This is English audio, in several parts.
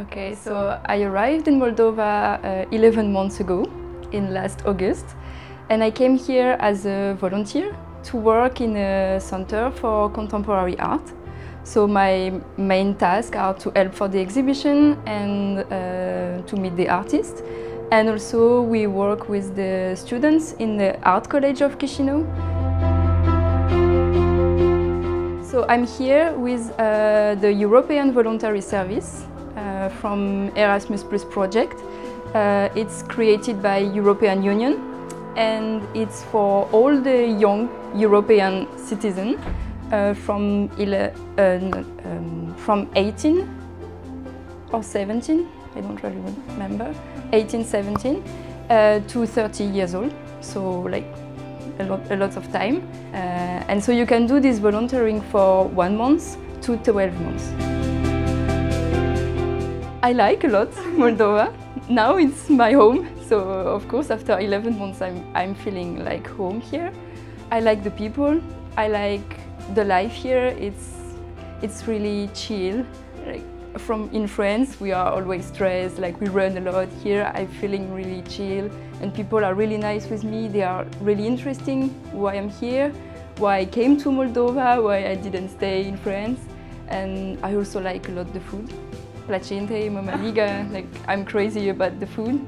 Okay, so I arrived in Moldova 11 months ago, in last August, and I came here as a volunteer to work in a center for contemporary art. So my main tasks are to help for the exhibition and to meet the artists. And also we work with the students in the Art College of Chisinau. So I'm here with the European Voluntary Service from Erasmus Plus project. It's created by European Union and it's for all the young European citizens from 18 or 17, I don't really remember, 18, 17 to 30 years old, so like a lot of time. And so you can do this volunteering for 1 month to 12 months. I like a lot Moldova. Now it's my home, so of course after 11 months I'm feeling like home here. I like the people, I like the life here. It's really chill. Like in France we are always stressed, like we run a lot. Here I'm feeling really chill and people are really nice with me. They are really interesting why I'm here, why I came to Moldova, why I didn't stay in France. And I also like a lot the food. Placente, mamaliga, like I'm crazy about the food.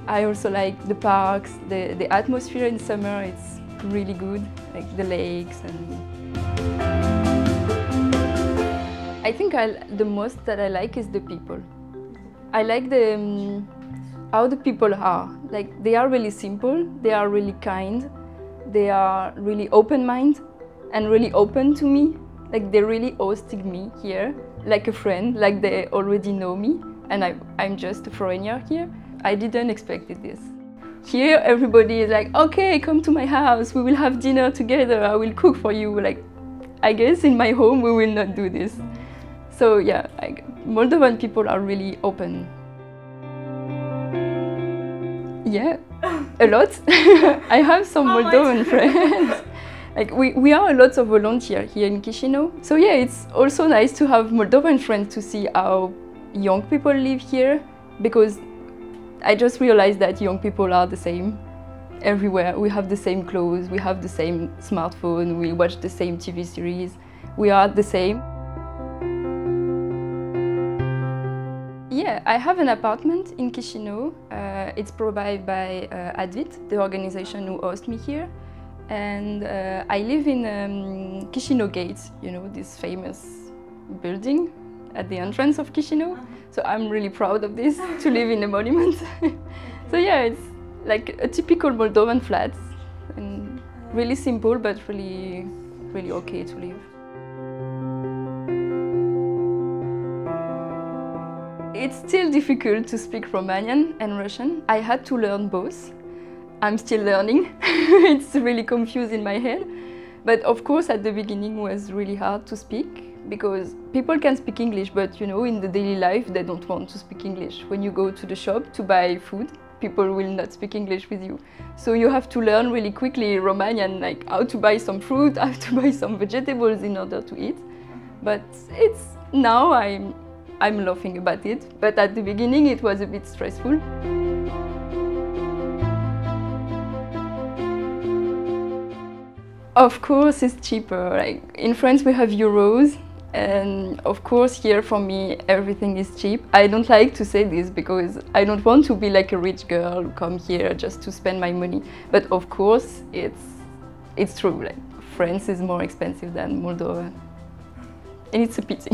I also like the parks, the atmosphere in summer, it's really good, like the lakes. And I think the most that I like is the people. I like how the people are. Like they are really simple, they are really kind, they are really open-minded and really open to me. Like they really hosted me here, like a friend, like they already know me and I'm just a foreigner here. I didn't expect this. Here everybody is like, okay, come to my house, we will have dinner together, I will cook for you. Like, I guess in my home we will not do this. So yeah, like, Moldovan people are really open. Yeah, a lot. I have some Moldovan friends. Like we are a lot of volunteers here in Chisinau. So yeah, it's also nice to have Moldovan friends to see how young people live here, because I just realized that young people are the same everywhere. We have the same clothes, we have the same smartphone, we watch the same TV series. We are the same. Yeah, I have an apartment in Chisinau. It's provided by Advit, the organization who hosts me here. And I live in Chisinau Gate, you know, this famous building at the entrance of Chisinau. So I'm really proud of this, to live in a monument. So yeah, it's like a typical Moldovan flat, and really simple, but really okay to live. It's still difficult to speak Romanian and Russian. I had to learn both. I'm still learning. It's really confused in my head. But of course at the beginning it was really hard to speak, because people can speak English, but you know, in the daily life they don't want to speak English. When you go to the shop to buy food, people will not speak English with you. So you have to learn really quickly Romanian, like how to buy some fruit, how to buy some vegetables in order to eat. But now I'm laughing about it, but at the beginning it was a bit stressful. Of course it's cheaper. Like in France we have euros, and of course here for me everything is cheap. I don't like to say this because I don't want to be like a rich girl who come here just to spend my money. But of course it's true. Like France is more expensive than Moldova, and it's a pity.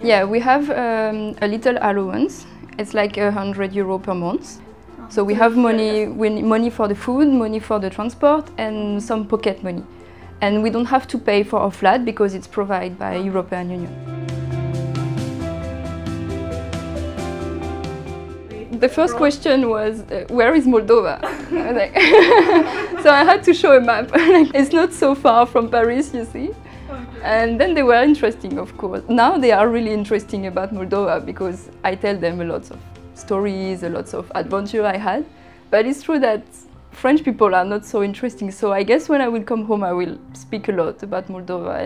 Yeah, we have a little allowance. It's like €100 per month. So we have money for the food, money for the transport, and some pocket money. And we don't have to pay for our flat because it's provided by European Union. The first question was, where is Moldova? I was like so I had to show a map. It's not so far from Paris, you see. And then they were interesting, of course. Now they are really interesting about Moldova because I tell them a lot of stories, a lot of adventure I had. But it's true that French people are not so interesting, so I guess when I will come home I will speak a lot about Moldova.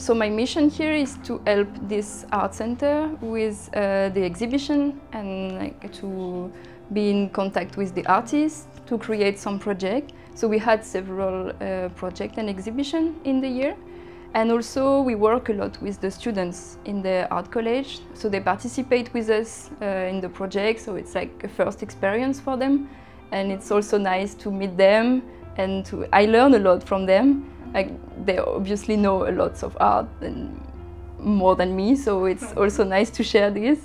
So my mission here is to help this art center with the exhibition and like, to be in contact with the artists, to create some project. So we had several projects and exhibitions in the year. And also we work a lot with the students in the art college. So they participate with us in the project, so it's like a first experience for them. And it's also nice to meet them and I learn a lot from them. Like, they obviously know a lot of art and more than me, so it's also nice to share this.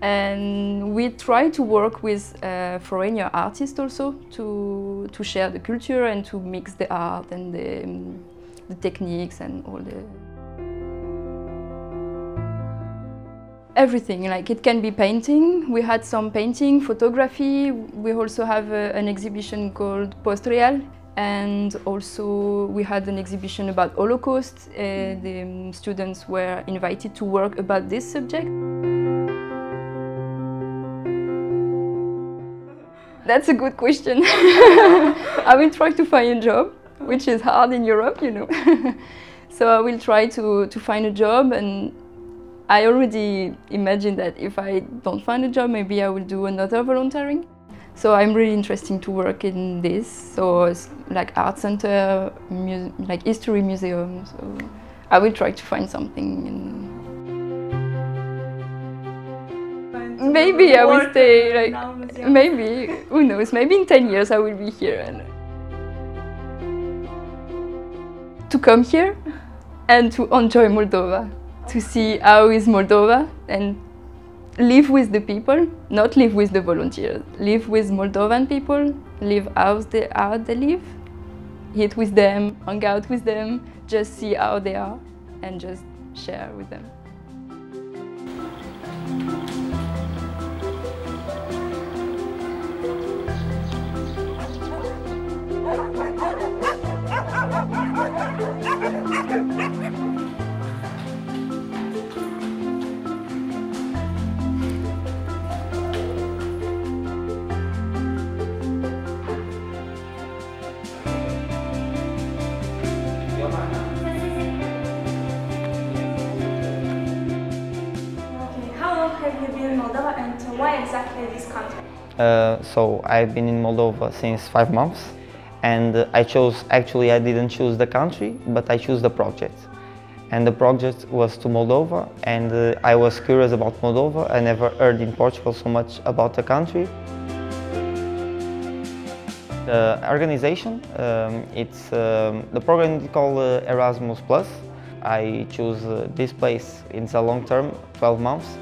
And we try to work with foreigner artists also to share the culture and to mix the art and the techniques and all the... Everything, like it can be painting. We had some painting, photography. We also have an exhibition called Post-Real. And also we had an exhibition about Holocaust. The students were invited to work about this subject. That's a good question. I will try to find a job, which is hard in Europe, you know. So I will try to find a job, and I already imagine that if I don't find a job, maybe I will do another volunteering. So I'm really interested to work in this, so it's like art center, like history museum. So I will try to find something. Maybe I will stay, like, maybe, who knows, maybe in 10 years I will be here. And to come here and to enjoy Moldova, to see how is Moldova and live with the people, not live with the volunteers, live with Moldovan people, live how they live, eat with them, hang out with them, just see how they are and just share with them. Have you been in Moldova, and why exactly this country? So I've been in Moldova since 5 months, and I didn't choose the country, but I chose the project. And the project was to Moldova, and I was curious about Moldova. I never heard in Portugal so much about the country. The organization, the program is called Erasmus+. I choose this place in the long term, 12 months.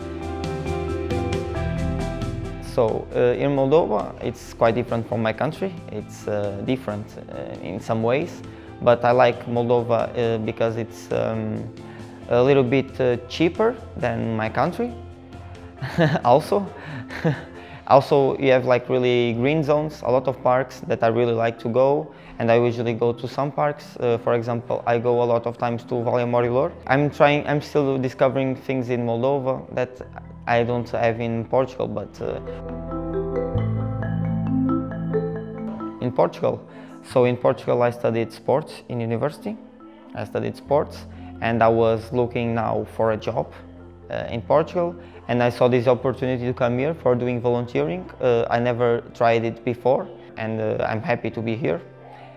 So in Moldova, it's quite different from my country. It's different in some ways, but I like Moldova because it's a little bit cheaper than my country. Also, you have like really green zones, a lot of parks that I really like to go, and I usually go to some parks. For example, I go a lot of times to Valea Morilor. I'm still discovering things in Moldova that I don't have in Portugal, but in Portugal. So in Portugal I studied sports in university. I studied sports, and I was looking now for a job in Portugal, and I saw this opportunity to come here for doing volunteering. I never tried it before, and I'm happy to be here.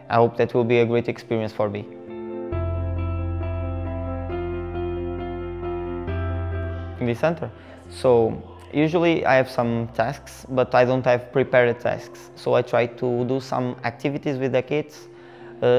I hope that will be a great experience for me. In the center. So usually I have some tasks, but I don't have prepared tasks. So I try to do some activities with the kids.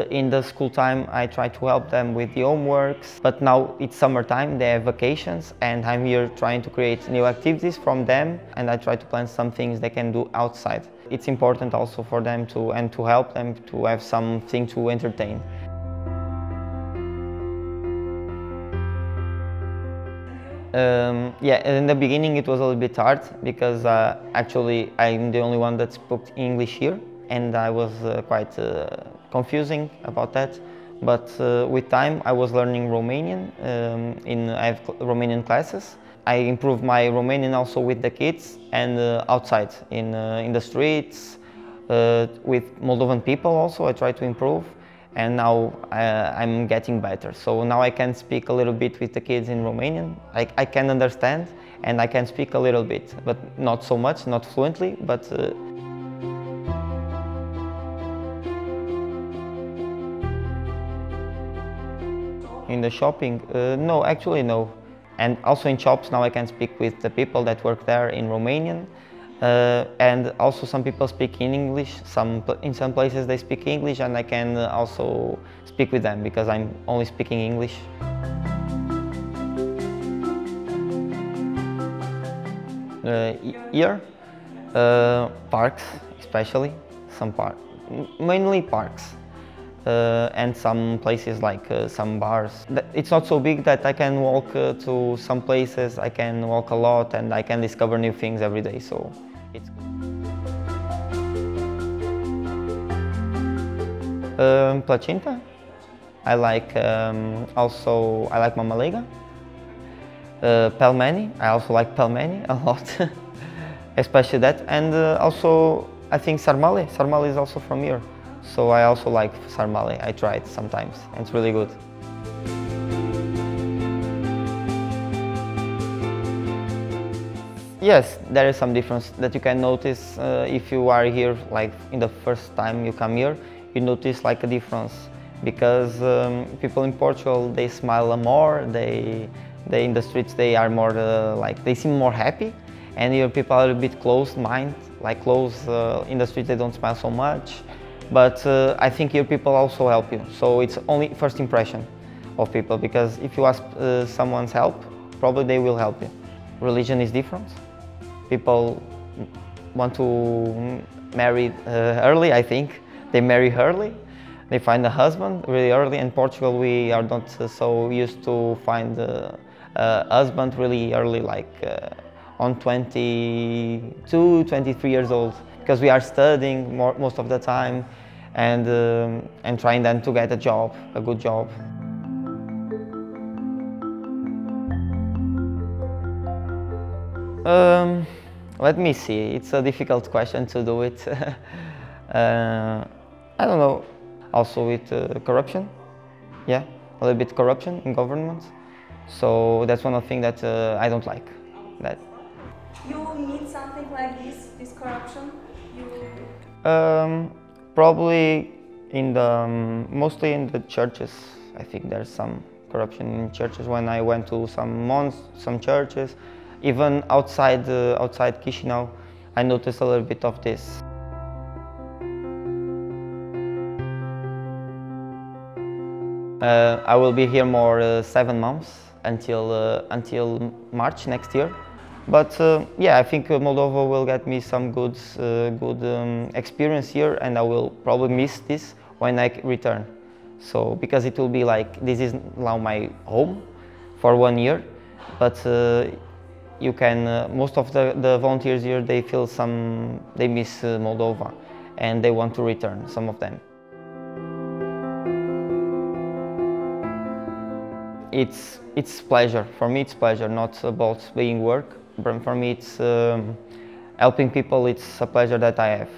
In the school time I try to help them with the homeworks, but now it's summertime, they have vacations, and I'm here trying to create new activities from them, and I try to plan some things they can do outside. It's important also for them to help them to have something to entertain. Yeah, in the beginning it was a little bit hard because actually I'm the only one that spoke English here, and I was quite confusing about that. But with time I was learning Romanian. I have Romanian classes. I improve my Romanian also with the kids and outside in the streets with Moldovan people also. I try to improve, and now I'm getting better. So now I can speak a little bit with the kids in Romanian. I can understand and I can speak a little bit, but not so much, not fluently, but in the shopping, no, actually no. And also in shops now I can speak with the people that work there in Romanian. And also some people speak in English. In some places they speak English, and I can also speak with them because I'm only speaking English. Here, parks especially, mainly parks. And some places like some bars. It's not so big that I can walk to some places. I can walk a lot and I can discover new things every day, so it's good. Placinta. I like I like mamalega. Pelmeni. I also like pelmeni a lot, especially that. And also I think sarmale. Sarmale is also from here. So I also like sarmale. I try it sometimes, and it's really good. Yes, there is some difference that you can notice if you are here, like in the first time you come here, you notice like a difference because people in Portugal, they smile more. They in the streets they are more like they seem more happy, and here people are a bit closed mind, like closed in the streets. They don't smile so much. But I think here people also help you, so it's only first impression of people, because if you ask someone's help, probably they will help you. Religion is different. People want to marry early, I think. They marry early, they find a husband really early. In Portugal we are not so used to find a husband really early, like on 22, 23 years old. Because we are studying most of the time and trying then to get a job, a good job. Let me see, it's a difficult question to do it. I don't know, also with corruption, yeah, a little bit corruption in government. So that's one of the things that I don't like. That. You meet something like this corruption? Probably in the mostly in the churches. I think there's some corruption in churches. When I went to some churches, even outside Chisinau, I noticed a little bit of this. I will be here more 7 months until March next year. But yeah, I think Moldova will get me some good experience here, and I will probably miss this when I return. So because it will be like, this is now my home for 1 year, but you can most of the volunteers here, they miss Moldova and they want to return, some of them. It's pleasure. For me it's pleasure, not about being work. But for me it's helping people. It's a pleasure that I have,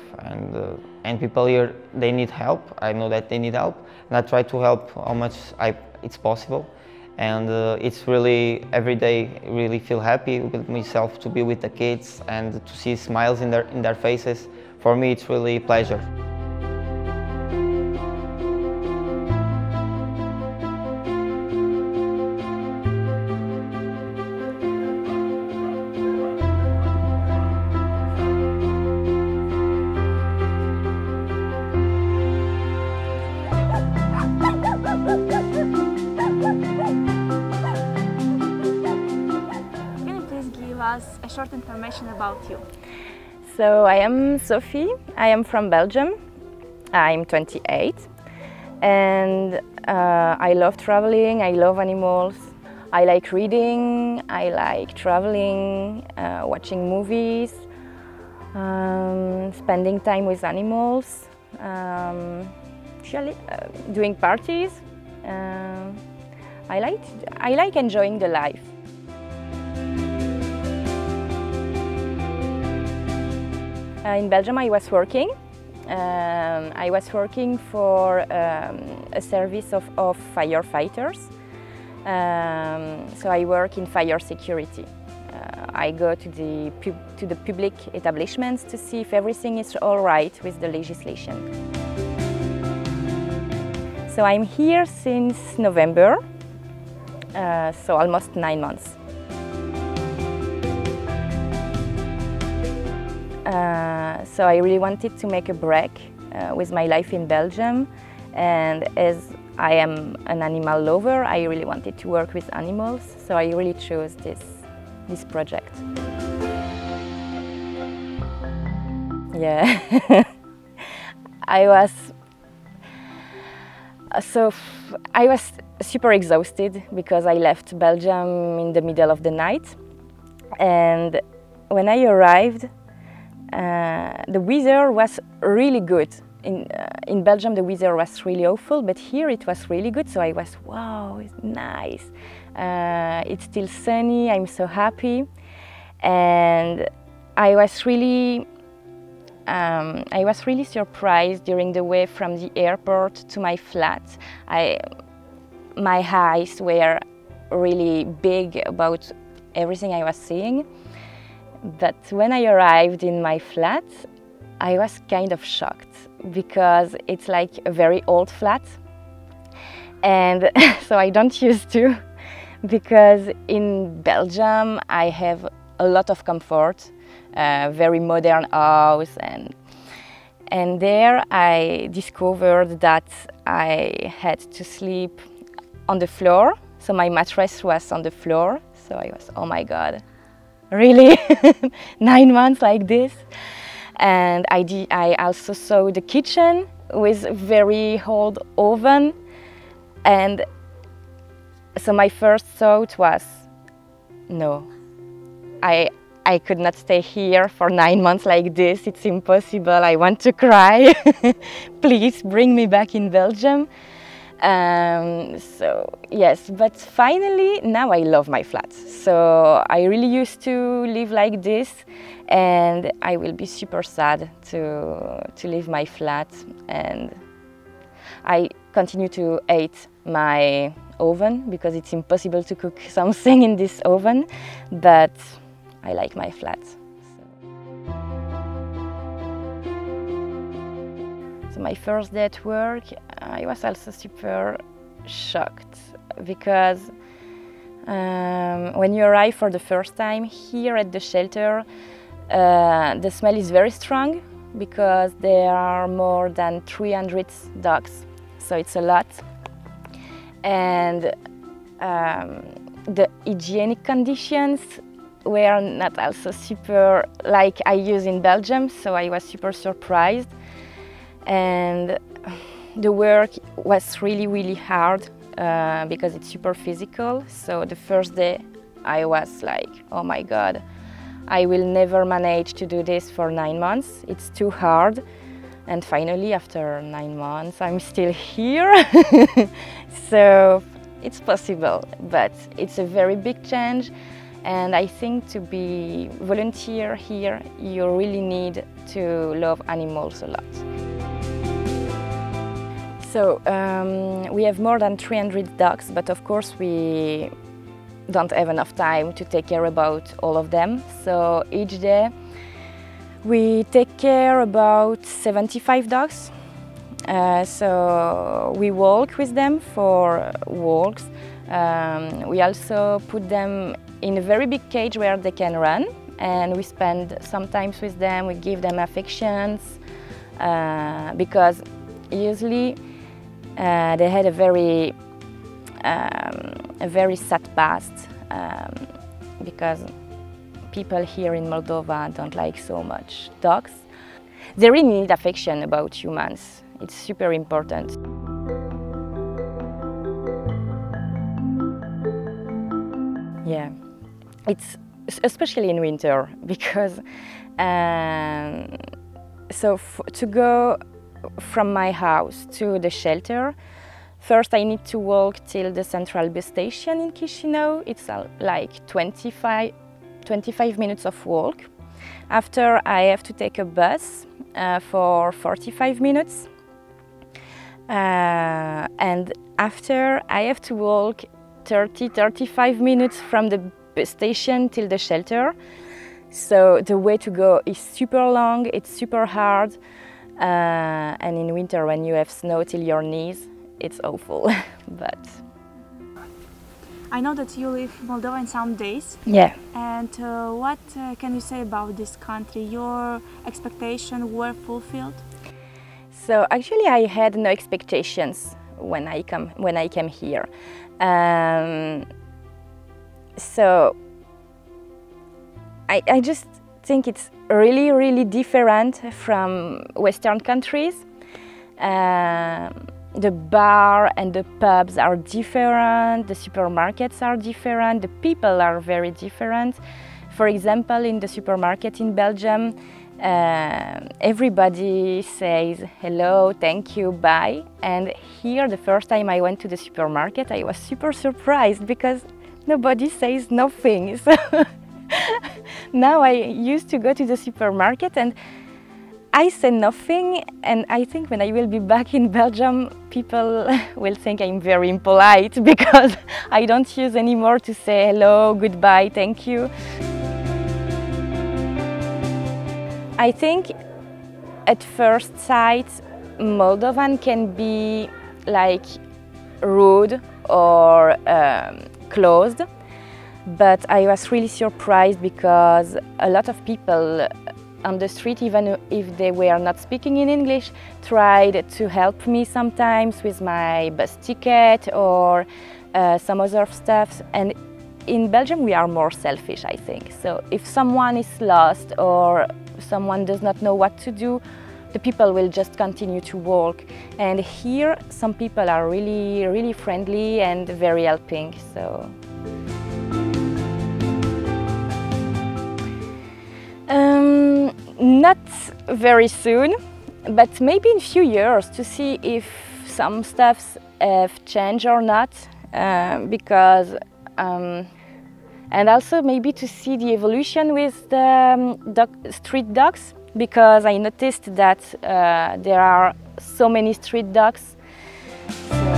and people here, they need help. I know that they need help, and I try to help how much it's possible. And it's really, every day, really feel happy with myself to be with the kids and to see smiles in their faces. For me it's really a pleasure. A short information about you. So I am Sophie, I am from Belgium, I'm 28, and I love traveling, I love animals, I like reading, I like traveling, watching movies, spending time with animals, doing parties. I like enjoying the life. In Belgium I was working. I was working for a service of firefighters. So I work in fire security. I go to the public establishments to see if everything is all right with the legislation. So I'm here since November, so almost 9 months. So I really wanted to make a break with my life in Belgium, and as I am an animal lover, I really wanted to work with animals, so I really chose this project. Yeah, I was super exhausted because I left Belgium in the middle of the night, and when I arrived, the weather was really good. In Belgium the weather was really awful, but here it was really good, so I was, wow, it's nice. It's still sunny, I'm so happy. And I was really surprised during the way from the airport to my flat. My eyes were really big about everything I was seeing. But when I arrived in my flat, I was kind of shocked because it's like a very old flat. And so I don't used to, because in Belgium I have a lot of comfort, very modern house, and there I discovered that I had to sleep on the floor. So my mattress was on the floor, so I was, oh my God. Really? 9 months like this? And I also saw the kitchen with a very old oven, and so my first thought was, no, I could not stay here for 9 months like this, it's impossible, I want to cry. Please bring me back in Belgium. So yes, but finally now I love my flat. So I really used to live like this, and I will be super sad to leave my flat. And I continue to hate my oven because it's impossible to cook something in this oven, but I like my flat. So my first day at work, I was also super shocked because when you arrive for the first time here at the shelter, the smell is very strong because there are more than 300 dogs, so it's a lot. And the hygienic conditions were not also super like I use in Belgium, so I was super surprised. And the work was really hard because it's super physical. So the first day I was like, oh my God, I will never manage to do this for 9 months. It's too hard. And finally, after 9 months, I'm still here. So it's possible, but it's a very big change. And I think to be volunteer here, you really need to love animals a lot. So we have more than 300 dogs, but of course we don't have enough time to take care about all of them. So each day we take care about 75 dogs. So we walk with them for walks. We also put them in a very big cage where they can run, and we spend some time with them. We give them affections because usually they had a very sad past because people here in Moldova don't like so much dogs. They really need affection about humans. It's super important. Yeah, it's especially in winter because to go from my house to the shelter, first I need to walk till the central bus station in Chisinau. It's like 25 minutes of walk. After, I have to take a bus for 45 minutes. And after, I have to walk 30-35 minutes from the bus station till the shelter. So the way to go is super long, it's super hard. And in winter, when you have snow till your knees, it's awful. But I know that you live in Moldova in some days. yeah. And what can you say about this country? Your expectations were fulfilled? So actually, I had no expectations when I came here. So I just think it's really, really different from Western countries. The bar and the pubs are different, the supermarkets are different, the people are very different. For example, in the supermarket in Belgium, everybody says hello, thank you, bye. And here, the first time I went to the supermarket, I was super surprised because nobody says nothing. So now I used to go to the supermarket and I say nothing, and I think when I will be back in Belgium, people will think I'm very impolite because I don't use anymore to say hello, goodbye, thank you. I think at first sight, Moldovan can be like rude or closed, but I was really surprised because a lot of people on the street, even if they were not speaking in English, tried to help me sometimes with my bus ticket or some other stuff. And in Belgium we are more selfish, I think. So if someone is lost or someone does not know what to do, the people will just continue to walk. And here some people are really, really friendly and very helping. So. Not very soon, but maybe in a few years to see if some stuffs have changed or not, because and also maybe to see the evolution with the street dogs, because I noticed that there are so many street dogs. So